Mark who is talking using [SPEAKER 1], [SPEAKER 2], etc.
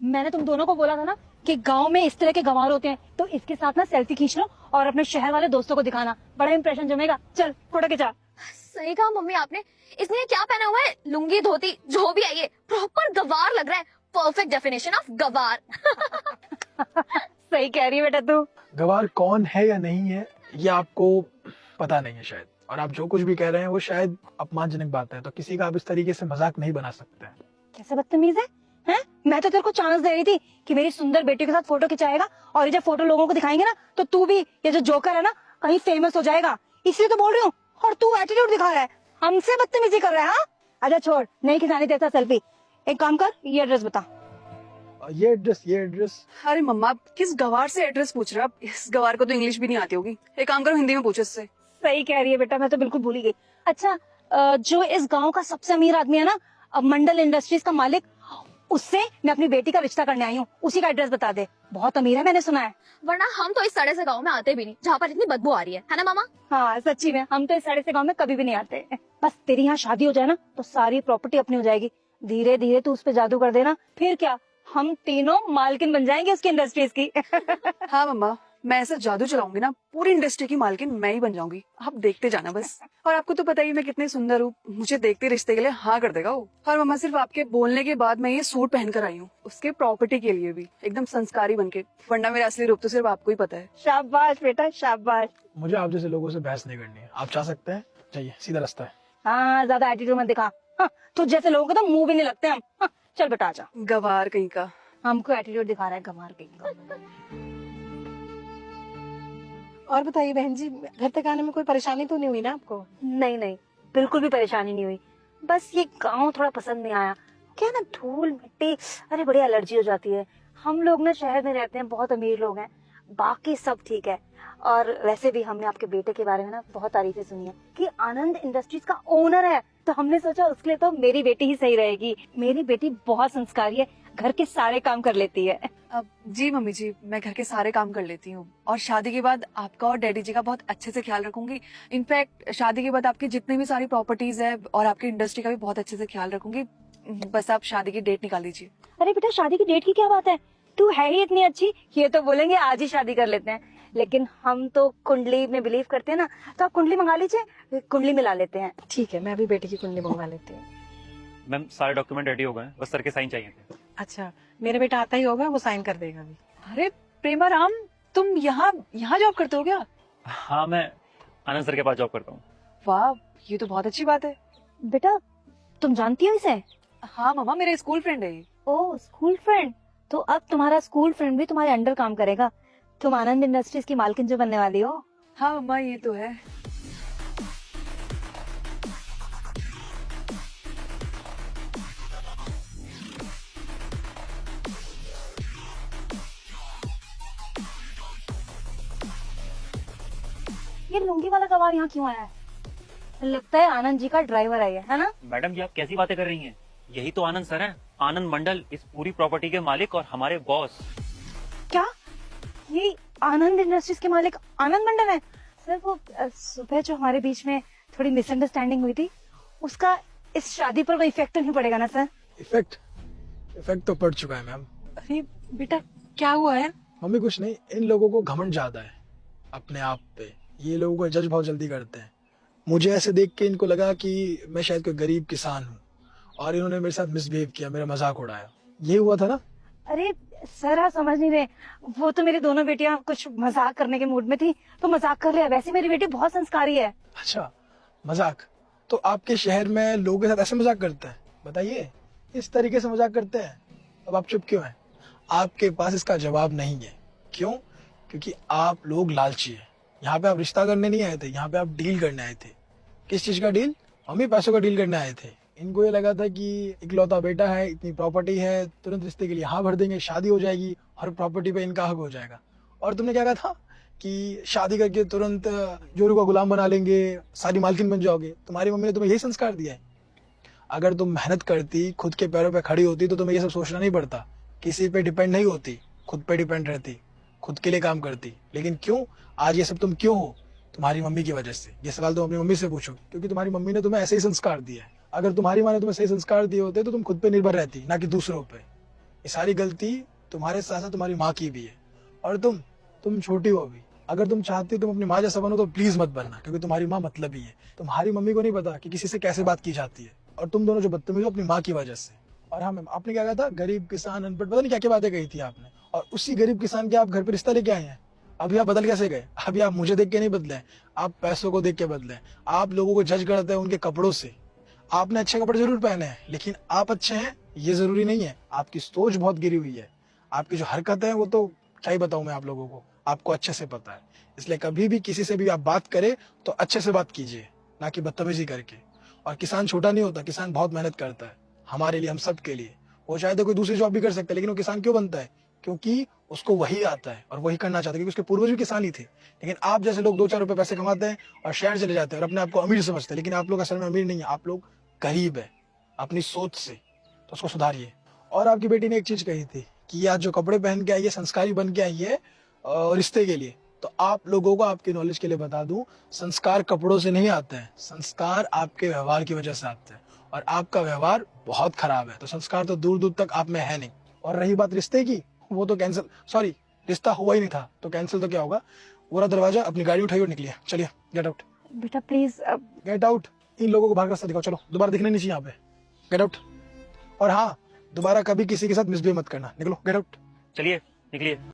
[SPEAKER 1] मैंने तुम दोनों को बोला था ना कि गांव में इस तरह के गंवार होते हैं, तो इसके साथ ना सेल्फी खींच लो और अपने शहर वाले दोस्तों को दिखाना, बड़ा इंप्रेशन जमेगा। चल फोटो खिंचा।
[SPEAKER 2] सही कहा मम्मी आपने। इसने ये क्या पहना हुआ है? लुंगी धोती जो भी है ये प्रॉपर गवार लग रहा है। परफेक्ट डेफिनेशन ऑफ गवार।
[SPEAKER 1] सही कह रही है बेटा तू।
[SPEAKER 3] गवार कौन है या नहीं है ये आपको पता नहीं है शायद, और आप जो कुछ भी कह रहे हैं वो शायद अपमानजनक बात है, तो किसी का आप इस तरीके से मजाक नहीं बना सकते हैं।
[SPEAKER 1] कैसे बदतमीज है, हैं? मैं तो तेरे को चांस दे रही थी कि मेरी सुंदर बेटी के साथ फोटो खिंचाएगा, और ये जब फोटो लोगों को दिखाएंगे ना तो तू भी ये जो जोकर है ना कहीं फेमस हो जाएगा, इसलिए तो बोल रही हूँ। और तू एटीट्यूड दिखा रहा है, हमसे बदतमीजी कर रहा है। हाँ अच्छा छोड़, नहीं खिंचानी तेरे साथ सेल्फी। एक काम कर, ये एड्रेस बता।
[SPEAKER 3] ये एड्रेस
[SPEAKER 4] अरे मम्मा आप किस गवार से एड्रेस पूछ रहे हो? आप इस गवार को तो इंग्लिश भी नहीं आती होगी। एक काम करो हिंदी में पूछो इससे।
[SPEAKER 1] सही कह रही है बेटा, मैं तो बिल्कुल भूल ही गई। अच्छा जो इस गांव का सबसे अमीर आदमी है ना, मंडल इंडस्ट्रीज का मालिक, उससे मैं अपनी बेटी का रिश्ता करने आई हूँ, उसी का एड्रेस बता दे। बहुत अमीर है मैंने सुना है।
[SPEAKER 2] वरना हम तो इस सड़े से गाँव में आते भी नहीं जहाँ पर इतनी बदबू आ रही है ना मामा?
[SPEAKER 1] हाँ सच्ची में, हम तो इस साड़े से गाँव में कभी भी नहीं आते। बस तेरी यहाँ शादी हो जाए ना तो सारी प्रॉपर्टी अपनी हो जाएगी। धीरे धीरे तू उस पे जादू कर देना, फिर क्या हम तीनों मालकिन बन जाएंगे उसकी इंडस्ट्रीज की।
[SPEAKER 4] हाँ मम्मा, मैं ऐसा जादू चलाऊंगी ना पूरी इंडस्ट्री की मालकिन मैं ही बन जाऊंगी। आप देखते जाना बस। और आपको तो पता ही मैं कितनी सुंदर हूँ, मुझे देखते रिश्ते के लिए हाँ कर देगा वो। और मम्मा सिर्फ आपके बोलने के बाद मैं ये सूट पहन कर आई हूँ, उसके प्रॉपर्टी के लिए भी एकदम संस्कारी बनके, वरना मेरा असली रूप तो सिर्फ आपको ही पता है।
[SPEAKER 1] शाबाश बेटा शाबाश।
[SPEAKER 3] मुझे आप जैसे लोगों से बहस नहीं करनी है, आप चाह सकते हैं, चाहिए सीधा रास्ता है।
[SPEAKER 1] हाँ ज्यादा एटीट्यूड मत दिखा। हाँ, तुझ जैसे लोगों को तो मुंह भी नहीं लगते हम। हाँ, चल बेटा आजा।
[SPEAKER 4] गवार कहीं का।
[SPEAKER 1] हमको एटीट्यूड दिखा रहा है गंवार कहीं का।
[SPEAKER 5] और बताइए बहन जी, घर तक आने में कोई परेशानी तो नहीं हुई ना आपको?
[SPEAKER 1] नहीं नहीं, बिल्कुल भी परेशानी नहीं हुई। बस ये गांव थोड़ा पसंद नहीं आया। क्या ना, धूल मिट्टी, अरे बड़ी एलर्जी हो जाती है। हम लोग ना शहर में रहते हैं, बहुत अमीर लोग हैं, बाकी सब ठीक है। और वैसे भी हमने आपके बेटे के बारे में ना बहुत तारीफें सुनी है कि आनंद इंडस्ट्रीज का ओनर है, तो हमने सोचा उसके लिए तो मेरी बेटी ही सही रहेगी। मेरी बेटी बहुत संस्कारी है, घर के सारे काम कर लेती है।
[SPEAKER 4] अब जी मम्मी जी, मैं घर के सारे काम कर लेती हूँ, और शादी के बाद आपका और डैडी जी का बहुत अच्छे से ख्याल रखूंगी। इनफैक्ट शादी के बाद आपकी जितनी भी सारी प्रॉपर्टीज है और आपकी इंडस्ट्री का भी बहुत अच्छे से ख्याल रखूंगी। बस आप शादी की डेट निकाल दीजिए।
[SPEAKER 1] अरे बेटा शादी की डेट की क्या बात है, तू है ही इतनी अच्छी, ये तो बोलेंगे आज ही शादी कर लेते हैं। लेकिन हम तो कुंडली में बिलीव करते हैं ना, तो आप कुंडली मंगा लीजिए, कुंडली मिला लेते हैं।
[SPEAKER 5] ठीक है, मैं अभी बेटी की कुंडली मंगवा लेती हूँ।
[SPEAKER 6] मैम सारे डॉक्यूमेंट रेडी हो गए हैं, बस सर के साइन चाहिए थे।
[SPEAKER 5] अच्छा, मेरा बेटा आता ही होगा, वो साइन कर देगा अभी।
[SPEAKER 4] अरे प्रेमा राम, तुम यहाँ जॉब करते हो क्या?
[SPEAKER 6] हाँ, मैं आनंद सर के पास जॉब करता हूँ।
[SPEAKER 4] वाह, ये तो बहुत अच्छी बात है।
[SPEAKER 1] बेटा तुम जानती हो इसे?
[SPEAKER 4] हाँ मामा, मेरा स्कूल फ्रेंड है ये।
[SPEAKER 1] ओह स्कूल फ्रेंड, तो अब तुम्हारा स्कूल फ्रेंड भी तुम्हारे अंडर काम करेगा। तुम आनंद इंडस्ट्रीज की मालकिन जो बनने वाली हो।
[SPEAKER 4] हाँ मम्मा, ये तो है।
[SPEAKER 1] ये लुंगी वाला गवार यहाँ क्यों आया है? लगता है आनंद जी का ड्राइवर है ना?
[SPEAKER 6] मैडम जी आप कैसी बातें कर रही हैं? यही तो आनंद सर हैं, आनंद मंडल, इस पूरी प्रॉपर्टी के मालिक और हमारे बॉस।
[SPEAKER 1] क्या ये आनंद इंडस्ट्रीज के मालिक आनंद मंडल है? सर वो सुबह जो हमारे बीच में थोड़ी मिसअंडरस्टैंडिंग हुई थी, उसका इस शादी पर कोई इफेक्ट नहीं पड़ेगा ना सर?
[SPEAKER 3] इफेक्ट तो पड़ चुका है मैम।
[SPEAKER 5] अरे बेटा क्या हुआ है?
[SPEAKER 3] मम्मी कुछ नहीं, इन लोगों को घमंड ज्यादा है अपने आप पे, ये लोगों को जज बहुत जल्दी करते हैं। मुझे ऐसे देख के इनको लगा कि मैं शायद कोई गरीब किसान हूँ, और इन्होंने मेरे साथ मिसबिहेव किया, मेरा मजाक उड़ाया। ये हुआ था ना?
[SPEAKER 1] अरे सर आप समझ नहीं रहे, वो तो मेरी दोनों बेटियां कुछ मजाक करने के मूड में थी तो मजाक कर लिया। वैसे मेरी बेटी बहुत संस्कारी है।
[SPEAKER 3] अच्छा मजाक? तो आपके शहर में लोगों के साथ ऐसे मजाक करते हैं? बताइए, इस तरीके से मजाक करते हैं? अब आप चुप क्यों हैं? आपके पास इसका जवाब नहीं है। क्यों? क्योंकि आप लोग लालची हैं। यहाँ पे आप रिश्ता करने नहीं आए थे, यहाँ पे आप डील करने आए थे। किस चीज का डील? हम ही पैसों का डील करने आए थे। इनको ये लगा था कि इकलौता बेटा है, इतनी प्रॉपर्टी है, तुरंत रिश्ते के लिए हाँ भर देंगे, शादी हो जाएगी, हर प्रॉपर्टी पे इनका हक हो जाएगा। और तुमने क्या कहा था कि शादी करके तुरंत जोरू का गुलाम बना लेंगे, सारी मालकिन बन जाओगे। तुम्हारी मम्मी ने तुम्हें यही संस्कार दिया है? अगर तुम मेहनत करती, खुद के पैरों पे खड़ी होती, तो तुम्हें ये सब सोचना नहीं पड़ता, किसी पे डिपेंड नहीं होती, खुद पे डिपेंड रहती, खुद के लिए काम करती। लेकिन क्यों आज ये सब तुम क्यों हो? तुम्हारी मम्मी की वजह से। ये सवाल तुम अपनी मम्मी से पूछो, क्योंकि तुम्हारी मम्मी ने तुम्हें ऐसे ही संस्कार दिया है। अगर तुम्हारी माँ ने तुम्हें सही संस्कार दिए होते तो तुम खुद पे निर्भर रहती, ना कि दूसरों पे। ये सारी गलती तुम्हारे साथ साथ तुम्हारी माँ की भी है। और तुम छोटी हो अभी, अगर तुम चाहती हो तुम अपनी माँ जैसा बनो तो प्लीज मत बनना, क्योंकि तुम्हारी माँ मतलबी है। तुम्हारी मम्मी को नहीं पता कि किसी से कैसे बात की जाती है, और तुम दोनों जो बदतमीज हो अपनी माँ की वजह से। और हाँ मैम, आपने क्या कहा था, गरीब किसान अनपढ़, पता नहीं क्या क्या बातें कही थी आपने, और उसी गरीब किसान के आप घर पे रिश्ता लेके आए हैं। अभी आप बदल कैसे गए? अभी आप मुझे देख के नहीं बदले, आप पैसों को देख के बदले। आप लोगों को जज करते हैं उनके कपड़ों से। आपने अच्छे कपड़े जरूर पहने हैं, लेकिन आप अच्छे हैं ये जरूरी नहीं है। आपकी सोच बहुत गिरी हुई है। आपकी जो हरकत है वो तो क्या ही बताऊं मैं आप लोगों को, आपको अच्छे से पता है। इसलिए कभी भी किसी से भी आप बात करें तो अच्छे से बात कीजिए, ना कि बदतमीजी करके। और किसान छोटा नहीं होता, किसान बहुत मेहनत करता है हमारे लिए, हम सब के लिए। वो चाहे तो कोई दूसरी जॉब भी कर सकता है, लेकिन वो किसान क्यों बनता है? क्योंकि उसको वही आता है और वही करना चाहता है, क्योंकि उसके पूर्वज भी किसान ही थे। लेकिन आप जैसे लोग 2-4 रुपए पैसे कमाते हैं और शहर चले जाते हैं और अपने आप को अमीर समझते हैं, लेकिन आप लोग असल में अमीर नहीं है, आप लोग गरीब है अपनी सोच से। तो उसको सुधारिए। और आपकी बेटी ने एक चीज कही थी कि आज जो कपड़े पहन के आई है, संस्कारी बन के आई है रिश्ते के लिए। तो आप लोगों को आपकी नॉलेज के लिए बता दूं, संस्कार कपड़ों से नहीं आते हैं, संस्कार आपके व्यवहार की वजह से आते हैं। और आपका व्यवहार बहुत खराब है, तो संस्कार तो दूर दूर तक आप में है नहीं। और रही बात रिश्ते की, वो तो कैंसिल, सॉरी रिश्ता हुआ ही नहीं था, तो कैंसिल तो क्या होगा। पूरा दरवाजा अपनी गाड़ी उठाइए और निकलिए, चलिए गेट आउट।
[SPEAKER 1] बेटा प्लीज
[SPEAKER 3] गेट आउट। इन लोगों को भाग रास्ता दिखाओ, चलो, दोबारा दिखने नहीं चाहिए यहाँ पे। Get out. और हाँ, दोबारा कभी किसी के साथ मिसबिहेव मत करना, निकलो, गेट आउट।
[SPEAKER 6] चलिए निकलिए।